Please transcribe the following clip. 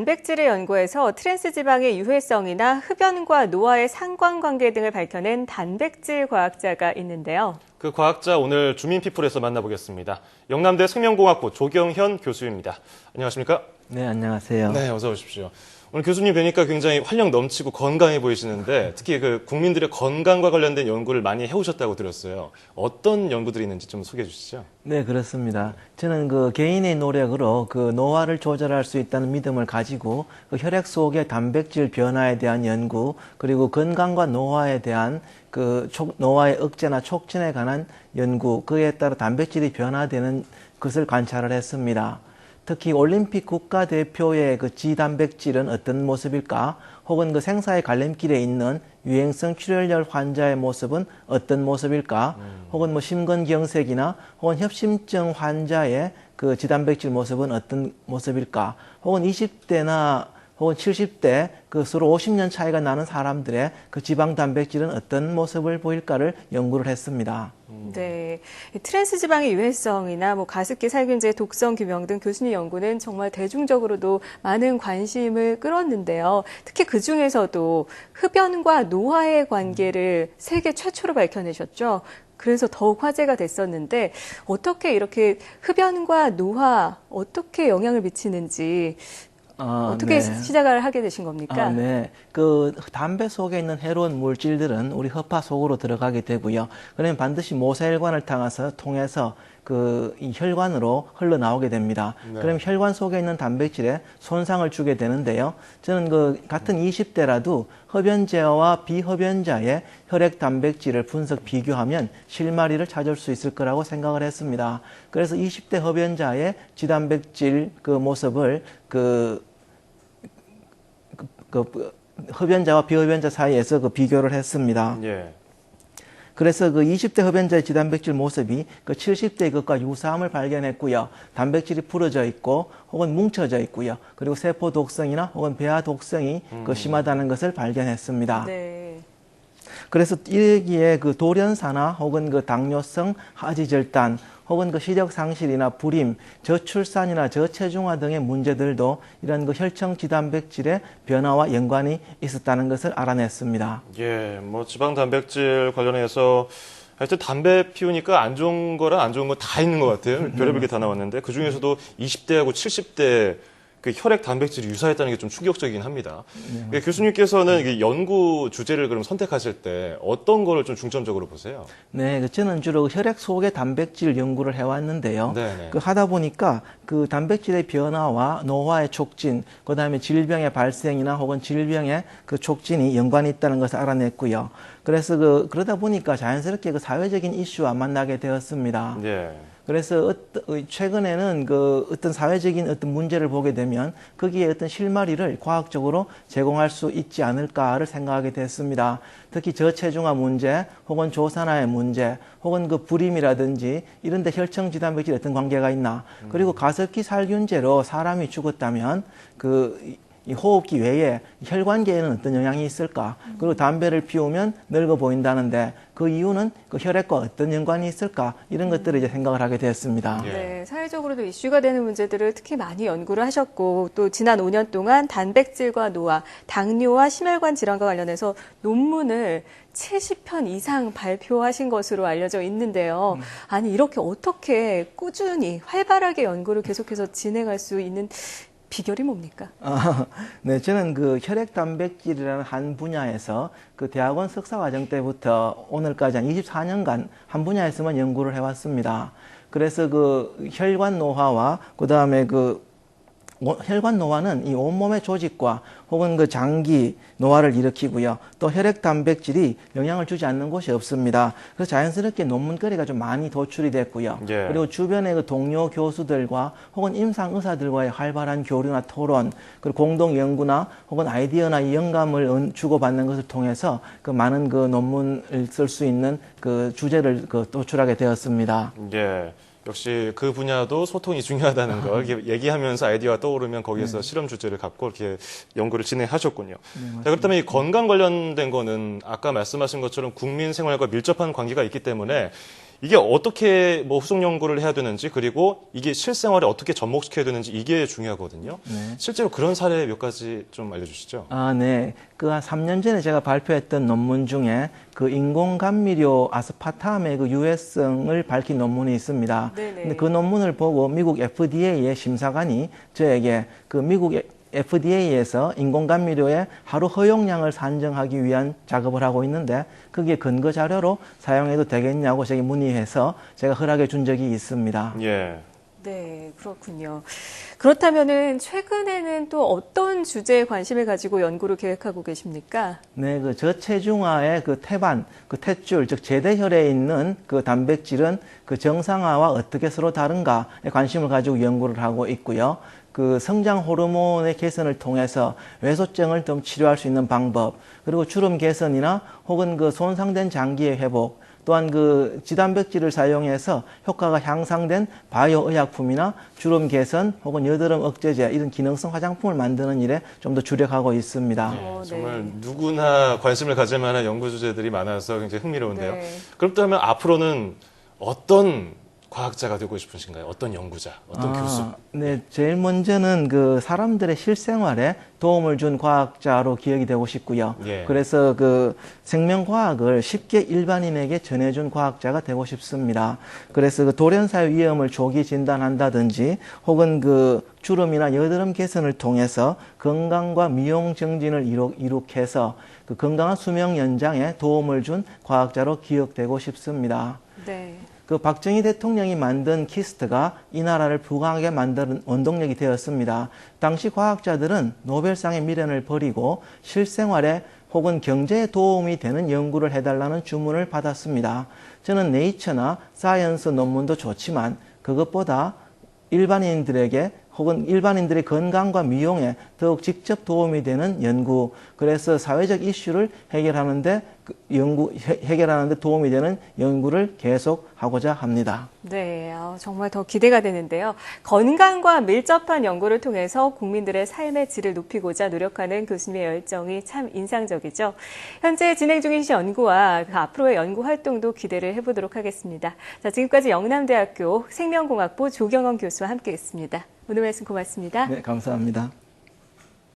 단백질을 연구해서 트랜스 지방의 유해성이나 흡연과 노화의 상관관계 등을 밝혀낸 단백질 과학자가 있는데요. 그 과학자 오늘 주민피플에서 만나보겠습니다. 영남대 생명공학부 조경현 교수입니다. 안녕하십니까? 네, 안녕하세요. 네, 어서 오십시오. 오늘 교수님 뵈니까 굉장히 활력 넘치고 건강해 보이시는데 특히 그 국민들의 건강과 관련된 연구를 많이 해오셨다고 들었어요. 어떤 연구들이 있는지 좀 소개해 주시죠. 네, 그렇습니다. 저는 그 개인의 노력으로 그 노화를 조절할 수 있다는 믿음을 가지고 그 혈액 속의 단백질 변화에 대한 연구, 그리고 건강과 노화에 대한 노화의 억제나 촉진에 관한 연구, 그에 따라 단백질이 변화되는 것을 관찰을 했습니다. 특히 올림픽 국가대표의 그 지단백질은 어떤 모습일까? 혹은 그 생사의 갈림길에 있는 유행성 출혈열 환자의 모습은 어떤 모습일까? 혹은 뭐 심근경색이나 혹은 협심증 환자의 그 지단백질 모습은 어떤 모습일까? 혹은 20대나 혹은 70대 그 서로 50년 차이가 나는 사람들의 그 지방 단백질은 어떤 모습을 보일까를 연구를 했습니다. 네, 트랜스 지방의 유해성이나 가습기 살균제의 독성 규명 등 교수님 연구는 정말 대중적으로도 많은 관심을 끌었는데요. 특히 그 중에서도 흡연과 노화의 관계를 세계 최초로 밝혀내셨죠. 그래서 더욱 화제가 됐었는데 어떻게 이렇게 흡연과 노화 어떻게 영향을 미치는지 어떻게 네. 시작을 하게 되신 겁니까? 네. 그 담배 속에 있는 해로운 물질들은 우리 허파 속으로 들어가게 되고요. 그러면 반드시 모세혈관을 통해서 이 혈관으로 흘러나오게 됩니다. 네. 그럼 혈관 속에 있는 단백질에 손상을 주게 되는데요. 저는 같은 20대라도 흡연자와 비흡연자의 혈액 단백질을 분석 비교하면 실마리를 찾을 수 있을 거라고 생각을 했습니다. 그래서 20대 흡연자의 지단백질 그 모습을 흡연자와 비흡연자 사이에서 비교를 했습니다. 예. 그래서 20대 흡연자의 지단백질 모습이 70대의 것과 유사함을 발견했고요. 단백질이 풀어져 있고 혹은 뭉쳐져 있고요. 그리고 세포 독성이나 혹은 배아 독성이 심하다는 것을 발견했습니다. 네. 그래서 여기에 돌연사나 혹은 당뇨성 하지절단 혹은 시력 상실이나 불임, 저출산이나 저체중화 등의 문제들도 이런 혈청 지단백질의 변화와 연관이 있었다는 것을 알아냈습니다. 예, 지방 단백질 관련해서 하여튼 담배 피우니까 안 좋은 거랑 안 좋은 거 다 있는 것 같아요. 별의별 게 다 나왔는데 그 중에서도 20대하고 70대 그 혈액 단백질이 유사했다는 게 좀 충격적이긴 합니다. 네, 교수님께서는 연구 주제를 그럼 선택하실 때 어떤 거를 좀 중점적으로 보세요? 네, 저는 주로 혈액 속의 단백질 연구를 해왔는데요. 네네. 하다 보니까 단백질의 변화와 노화의 촉진, 그다음에 질병의 발생이나 혹은 질병의 촉진이 연관이 있다는 것을 알아냈고요. 그래서 그러다 보니까 자연스럽게 사회적인 이슈와 만나게 되었습니다. 예. 그래서 최근에는 어떤 사회적인 어떤 문제를 보게 되면 거기에 어떤 실마리를 과학적으로 제공할 수 있지 않을까를 생각하게 됐습니다. 특히 저체중화 문제, 혹은 조산화의 문제, 혹은 불임이라든지 이런 데 혈청 지단백질이 어떤 관계가 있나. 그리고 가습기 살균제로 사람이 죽었다면 이 호흡기 외에 혈관계에는 어떤 영향이 있을까? 그리고 담배를 피우면 늙어 보인다는데 그 이유는 혈액과 어떤 연관이 있을까? 이런 것들을 이제 생각을 하게 되었습니다. 네, 사회적으로도 이슈가 되는 문제들을 특히 많이 연구를 하셨고 또 지난 5년 동안 단백질과 노화, 당뇨와 심혈관 질환과 관련해서 논문을 70편 이상 발표하신 것으로 알려져 있는데요. 아니 이렇게 어떻게 꾸준히 활발하게 연구를 계속해서 진행할 수 있는 비결이 뭡니까? 네, 저는 혈액 단백질이라는 한 분야에서 대학원 석사 과정 때부터 오늘까지 한 24년간 한 분야에서만 연구를 해왔습니다. 그래서 혈관 노화와 그다음에 혈관 노화는 이 온몸의 조직과 혹은 장기 노화를 일으키고요. 또 혈액 단백질이 영향을 주지 않는 곳이 없습니다. 그래서 자연스럽게 논문거리가 좀 많이 도출이 됐고요. 예. 그리고 주변의 동료 교수들과 혹은 임상 의사들과의 활발한 교류나 토론, 그리고 공동 연구나 혹은 아이디어나 영감을 주고받는 것을 통해서 많은 논문을 쓸 수 있는 주제를 도출하게 되었습니다. 예. 역시 그 분야도 소통이 중요하다는 거 이렇게 얘기하면서 아이디어가 떠오르면 거기에서 실험 주제를 갖고 이렇게 연구를 진행하셨군요. 자, 그렇다면 이 건강 관련된 거는 아까 말씀하신 것처럼 국민 생활과 밀접한 관계가 있기 때문에 이게 어떻게 뭐 후속 연구를 해야 되는지 그리고 이게 실생활에 어떻게 접목시켜야 되는지 이게 중요하거든요. 네. 실제로 그런 사례 몇 가지 좀 알려주시죠. 아, 네. 그 한 3년 전에 제가 발표했던 논문 중에 그 인공감미료 아스파탐의 그 유해성을 밝힌 논문이 있습니다. 네네. 근데 그 논문을 보고 미국 FDA의 심사관이 저에게 그 미국 FDA에서 인공감미료의 하루 허용량을 산정하기 위한 작업을 하고 있는데 그게 근거 자료로 사용해도 되겠냐고 제게 문의해서 제가 허락해 준 적이 있습니다. 예. 네, 그렇군요. 그렇다면은 최근에는 또 어떤 주제에 관심을 가지고 연구를 계획하고 계십니까? 네, 그 저체중아의 그 태반, 그 탯줄, 즉 제대혈에 있는 그 단백질은 그 정상화와 어떻게 서로 다른가에 관심을 가지고 연구를 하고 있고요. 그 성장 호르몬의 개선을 통해서 외소증을 좀 치료할 수 있는 방법, 그리고 주름 개선이나 혹은 그 손상된 장기의 회복, 또한 그 지단백질을 사용해서 효과가 향상된 바이오 의약품이나 주름 개선 혹은 여드름 억제제 이런 기능성 화장품을 만드는 일에 좀 더 주력하고 있습니다. 네. 정말 누구나 관심을 가질 만한 연구 주제들이 많아서 굉장히 흥미로운데요. 네. 그렇다면 앞으로는 어떤 과학자가 되고 싶으신가요? 어떤 연구자, 어떤 교수? 네, 제일 먼저는 그 사람들의 실생활에 도움을 준 과학자로 기억이 되고 싶고요. 예. 그래서 그 생명과학을 쉽게 일반인에게 전해준 과학자가 되고 싶습니다. 그래서 그 돌연사의 위험을 조기 진단한다든지 혹은 그 주름이나 여드름 개선을 통해서 건강과 미용 정진을 이룩해서 그 건강한 수명 연장에 도움을 준 과학자로 기억되고 싶습니다. 네. 그 박정희 대통령이 만든 키스트가 이 나라를 부강하게 만드는 원동력이 되었습니다. 당시 과학자들은 노벨상의 미련을 버리고 실생활에 혹은 경제에 도움이 되는 연구를 해달라는 주문을 받았습니다. 저는 네이처나 사이언스 논문도 좋지만 그것보다 일반인들에게 혹은 일반인들의 건강과 미용에 더욱 직접 도움이 되는 연구, 그래서 사회적 이슈를 해결하는데 도움이 되는 연구를 계속하고자 합니다. 네, 정말 더 기대가 되는데요. 건강과 밀접한 연구를 통해서 국민들의 삶의 질을 높이고자 노력하는 교수님의 열정이 참 인상적이죠. 현재 진행 중이신 연구와 그 앞으로의 연구 활동도 기대를 해보도록 하겠습니다. 자, 지금까지 영남대학교 생명공학부 조경원 교수와 함께했습니다. 오늘 말씀 고맙습니다. 네, 감사합니다.